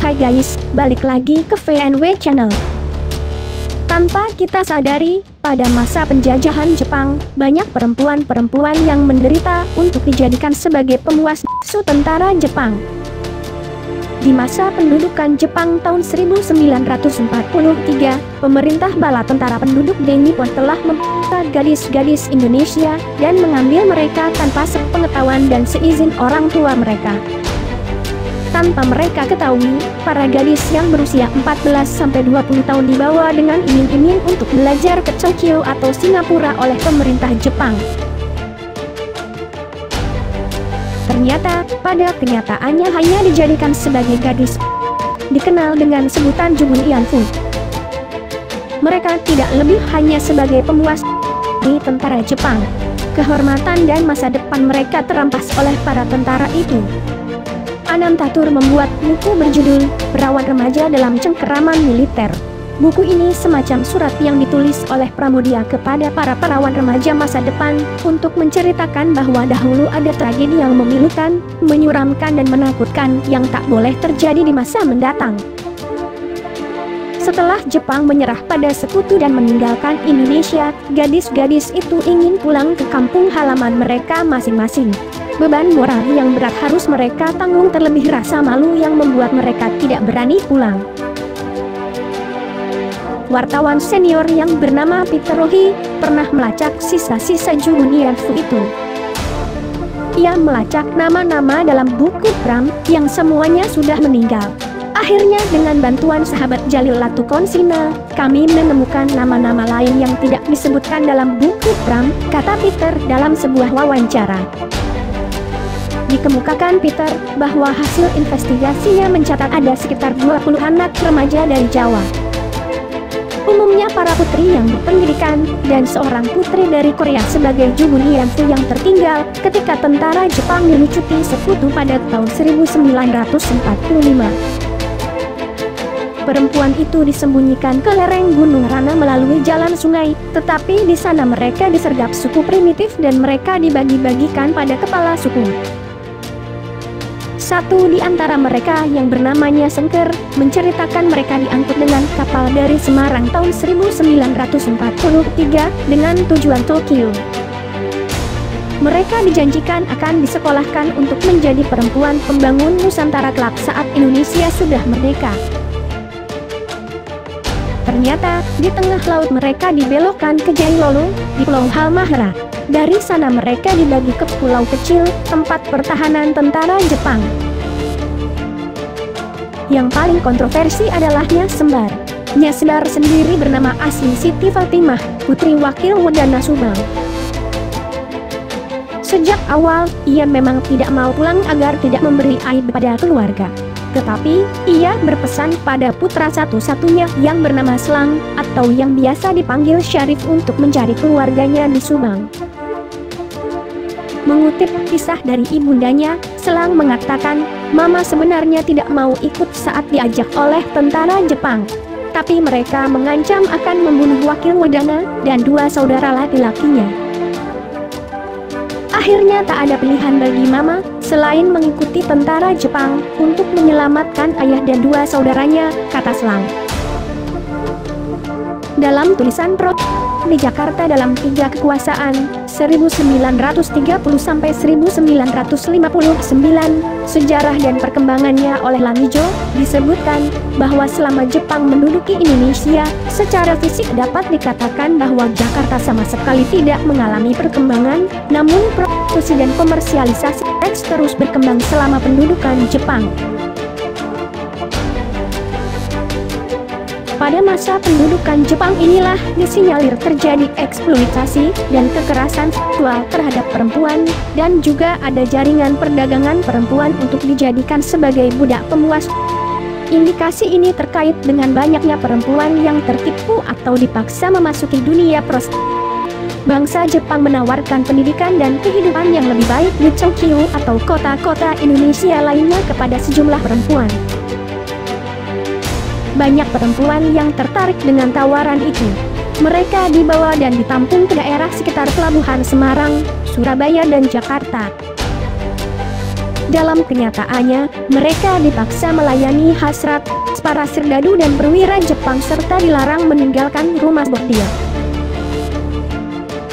Hai guys, balik lagi ke VNW Channel. Tanpa kita sadari, pada masa penjajahan Jepang, banyak perempuan-perempuan yang menderita untuk dijadikan sebagai pemuas nafsu tentara Jepang. Di masa pendudukan Jepang tahun 1943, pemerintah bala tentara penduduk Nippon telah meminta gadis-gadis Indonesia dan mengambil mereka tanpa sepengetahuan dan seizin orang tua mereka. Tanpa mereka ketahui, para gadis yang berusia 14-20 tahun dibawa dengan iming-iming untuk belajar ke Tokyo atau Singapura oleh pemerintah Jepang. Ternyata, pada kenyataannya hanya dijadikan sebagai gadis, dikenal dengan sebutan Jugun Ianfu. Mereka tidak lebih hanya sebagai pemuas di tentara Jepang. Kehormatan dan masa depan mereka terampas oleh para tentara itu. Anantatur membuat buku berjudul Perawan Remaja dalam Cengkeraman Militer. Buku ini semacam surat yang ditulis oleh Pramudia kepada para perawan remaja masa depan untuk menceritakan bahwa dahulu ada tragedi yang memilukan, menyuramkan dan menakutkan yang tak boleh terjadi di masa mendatang. Setelah Jepang menyerah pada sekutu dan meninggalkan Indonesia, gadis-gadis itu ingin pulang ke kampung halaman mereka masing-masing. Beban moral yang berat harus mereka tanggung, terlebih rasa malu yang membuat mereka tidak berani pulang. Wartawan senior yang bernama Peter Rohi pernah melacak sisa-sisa Jugun Ianfu itu. Ia melacak nama-nama dalam buku Pram yang semuanya sudah meninggal. Akhirnya dengan bantuan sahabat Jalil Latukonsina, kami menemukan nama-nama lain yang tidak disebutkan dalam buku Pram, kata Peter dalam sebuah wawancara. Dikemukakan Peter bahwa hasil investigasinya mencatat ada sekitar 20 anak remaja dari Jawa. Umumnya para putri yang berpendidikan, dan seorang putri dari Korea sebagai Jugun Ianfu yang tertinggal ketika tentara Jepang melucuti sekutu pada tahun 1945. Perempuan itu disembunyikan ke lereng Gunung Rana melalui jalan sungai, tetapi di sana mereka disergap suku primitif dan mereka dibagi-bagikan pada kepala suku. Satu di antara mereka yang bernamanya Sengker menceritakan mereka diangkut dengan kapal dari Semarang tahun 1943 dengan tujuan Tokyo. Mereka dijanjikan akan disekolahkan untuk menjadi perempuan pembangun Nusantara kelak saat Indonesia sudah merdeka. Ternyata, di tengah laut mereka dibelokkan ke Jailolo, di Pulau Halmahera. Dari sana mereka dibagi ke pulau kecil, tempat pertahanan tentara Jepang. Yang paling kontroversi adalah Nyasembar. Nyasembar sendiri bernama asli Siti Fatimah, putri wakil Wedana Subang. Sejak awal, ia memang tidak mau pulang agar tidak memberi aib pada keluarga. Tetapi, ia berpesan pada putra satu-satunya yang bernama Selang, atau yang biasa dipanggil Syarif untuk mencari keluarganya di Subang. Mengutip kisah dari ibundanya, Selang mengatakan, "Mama sebenarnya tidak mau ikut saat diajak oleh tentara Jepang. Tapi mereka mengancam akan membunuh wakil Wedana dan dua saudara laki-lakinya. Akhirnya tak ada pilihan bagi Mama selain mengikuti tentara Jepang untuk menyelamatkan ayah dan dua saudaranya," kata Selang. Dalam tulisan di Jakarta dalam 3 kekuasaan 1930-1959, Sejarah dan Perkembangannya oleh Lamijo, disebutkan bahwa selama Jepang menduduki Indonesia, secara fisik dapat dikatakan bahwa Jakarta sama sekali tidak mengalami perkembangan, namun produksi dan komersialisasi seks terus berkembang selama pendudukan Jepang. Pada masa pendudukan Jepang inilah disinyalir terjadi eksploitasi dan kekerasan seksual terhadap perempuan, dan juga ada jaringan perdagangan perempuan untuk dijadikan sebagai budak pemuas. Indikasi ini terkait dengan banyaknya perempuan yang tertipu atau dipaksa memasuki dunia prostitusi. Bangsa Jepang menawarkan pendidikan dan kehidupan yang lebih baik di Tokyo atau kota-kota Indonesia lainnya kepada sejumlah perempuan. Banyak perempuan yang tertarik dengan tawaran itu. Mereka dibawa dan ditampung ke daerah sekitar pelabuhan Semarang, Surabaya dan Jakarta. Dalam kenyataannya, mereka dipaksa melayani hasrat para serdadu dan perwira Jepang serta dilarang meninggalkan rumah bordil.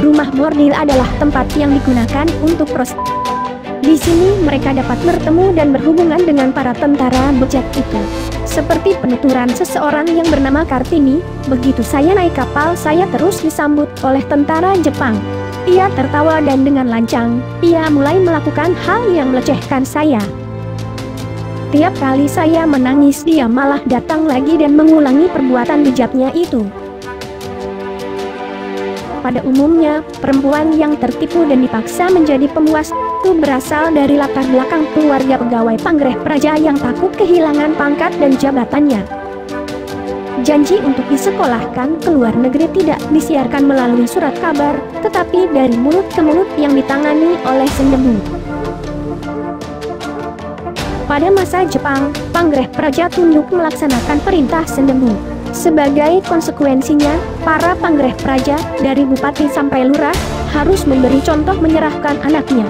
Rumah bordil adalah tempat yang digunakan untuk prostitusi. Di sini mereka dapat bertemu dan berhubungan dengan para tentara bejat itu. Seperti penuturan seseorang yang bernama Kartini, begitu saya naik kapal saya terus disambut oleh tentara Jepang. Ia tertawa dan dengan lancang, ia mulai melakukan hal yang melecehkan saya. Tiap kali saya menangis dia malah datang lagi dan mengulangi perbuatan bejatnya itu. Pada umumnya, perempuan yang tertipu dan dipaksa menjadi pemuas itu berasal dari latar belakang keluarga pegawai Panggreh Praja yang takut kehilangan pangkat dan jabatannya. Janji untuk disekolahkan ke luar negeri tidak disiarkan melalui surat kabar, tetapi dari mulut ke mulut yang ditangani oleh Sendemu. Pada masa Jepang, Panggreh Praja tunduk melaksanakan perintah Sendemu. Sebagai konsekuensinya, para Panggreh Praja, dari bupati sampai lurah, harus memberi contoh menyerahkan anaknya.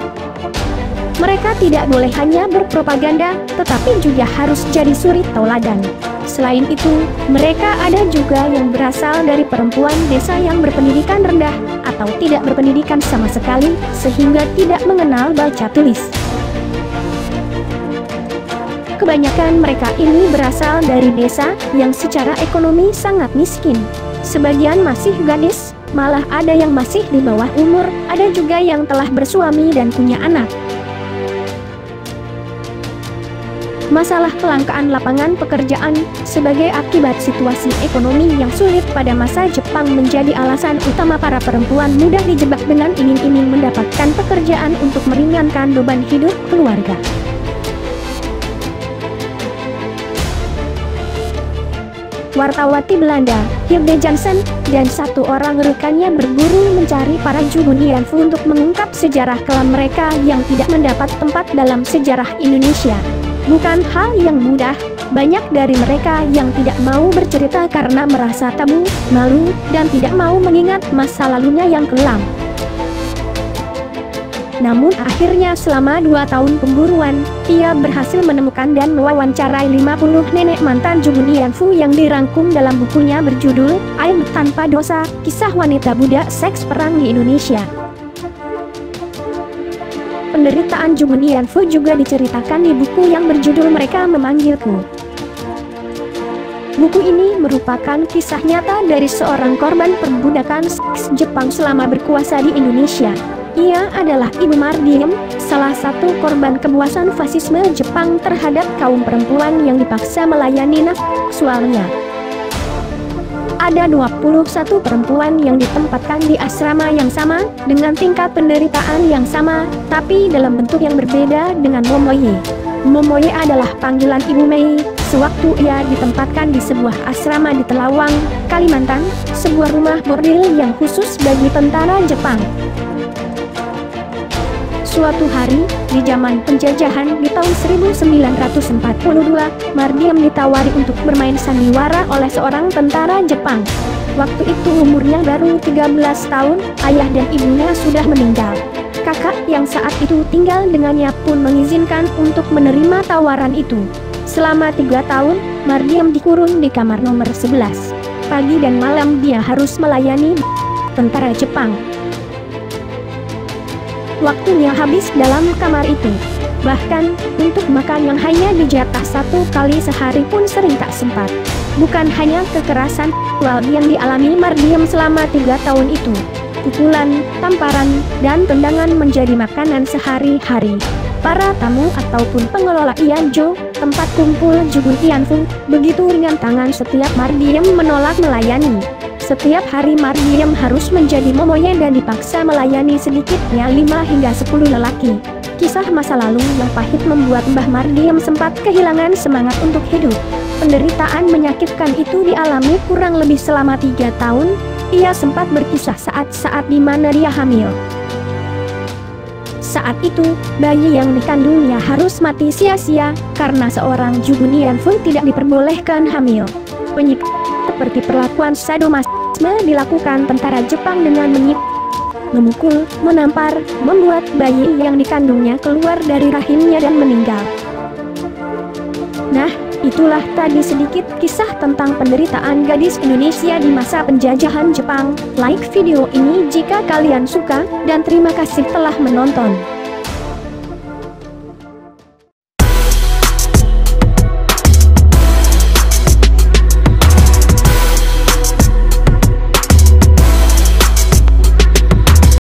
Mereka tidak boleh hanya berpropaganda, tetapi juga harus jadi suri tauladan. Selain itu, mereka ada juga yang berasal dari perempuan desa yang berpendidikan rendah, atau tidak berpendidikan sama sekali, sehingga tidak mengenal baca tulis. Kebanyakan mereka ini berasal dari desa yang secara ekonomi sangat miskin. Sebagian masih gadis, malah ada yang masih di bawah umur, ada juga yang telah bersuami dan punya anak. Masalah kelangkaan lapangan pekerjaan sebagai akibat situasi ekonomi yang sulit pada masa Jepang menjadi alasan utama para perempuan mudah dijebak dengan iming-iming mendapatkan pekerjaan untuk meringankan beban hidup keluarga. Wartawati Belanda, Hilde Jansen, dan satu orang rekannya berburu mencari para Jugun Ianfu untuk mengungkap sejarah kelam mereka yang tidak mendapat tempat dalam sejarah Indonesia. Bukan hal yang mudah, banyak dari mereka yang tidak mau bercerita karena merasa tabu, malu, dan tidak mau mengingat masa lalunya yang kelam. Namun akhirnya selama 2 tahun pemburuan, ia berhasil menemukan dan mewawancarai 50 nenek mantan Jugun Ianfu yang dirangkum dalam bukunya berjudul Aib Tanpa Dosa, Kisah Wanita Budak Seks Perang di Indonesia. Penderitaan Jugun Ianfu juga diceritakan di buku yang berjudul Mereka Memanggilku. Buku ini merupakan kisah nyata dari seorang korban perbudakan seks Jepang selama berkuasa di Indonesia. Ia adalah Ibu Mardiem, salah satu korban kebuasan fasisme Jepang terhadap kaum perempuan yang dipaksa melayani nafkah seksualnya. Ada 21 perempuan yang ditempatkan di asrama yang sama, dengan tingkat penderitaan yang sama, tapi dalam bentuk yang berbeda dengan Momoye. Momoye adalah panggilan Ibu Mei, sewaktu ia ditempatkan di sebuah asrama di Telawang, Kalimantan, sebuah rumah bordil yang khusus bagi tentara Jepang. Suatu hari, di zaman penjajahan di tahun 1942, Mardiem ditawari untuk bermain sandiwara oleh seorang tentara Jepang. Waktu itu umurnya baru 13 tahun, ayah dan ibunya sudah meninggal. Kakak yang saat itu tinggal dengannya pun mengizinkan untuk menerima tawaran itu. Selama 3 tahun, Mardiem dikurung di kamar nomor 11. Pagi dan malam dia harus melayani tentara Jepang. Waktunya habis dalam kamar itu. Bahkan, untuk makan yang hanya dijatah 1 kali sehari pun sering tak sempat. Bukan hanya kekerasan seksual yang dialami Mardiem selama 3 tahun itu. Pukulan, tamparan, dan tendangan menjadi makanan sehari-hari. Para tamu ataupun pengelola Ianjo, tempat kumpul Jugun Ianfu, begitu ringan tangan setiap Mardiem menolak melayani. Setiap hari Mardiem harus menjadi Momoye dan dipaksa melayani sedikitnya 5 hingga 10 lelaki. Kisah masa lalu yang pahit membuat Mbah Mardiem sempat kehilangan semangat untuk hidup. Penderitaan menyakitkan itu dialami kurang lebih selama 3 tahun. Ia sempat berkisah saat-saat di mana dia hamil. Saat itu, bayi yang dikandungnya harus mati sia-sia karena seorang Jugun Ianfu tidak diperbolehkan hamil. Penyiksaan seperti perlakuan sadomasochisme dilakukan tentara Jepang dengan menyiksa memukul, menampar, membuat bayi yang dikandungnya keluar dari rahimnya dan meninggal. Nah, itulah tadi sedikit kisah tentang penderitaan gadis Indonesia di masa penjajahan Jepang. Like video ini jika kalian suka, dan terima kasih telah menonton.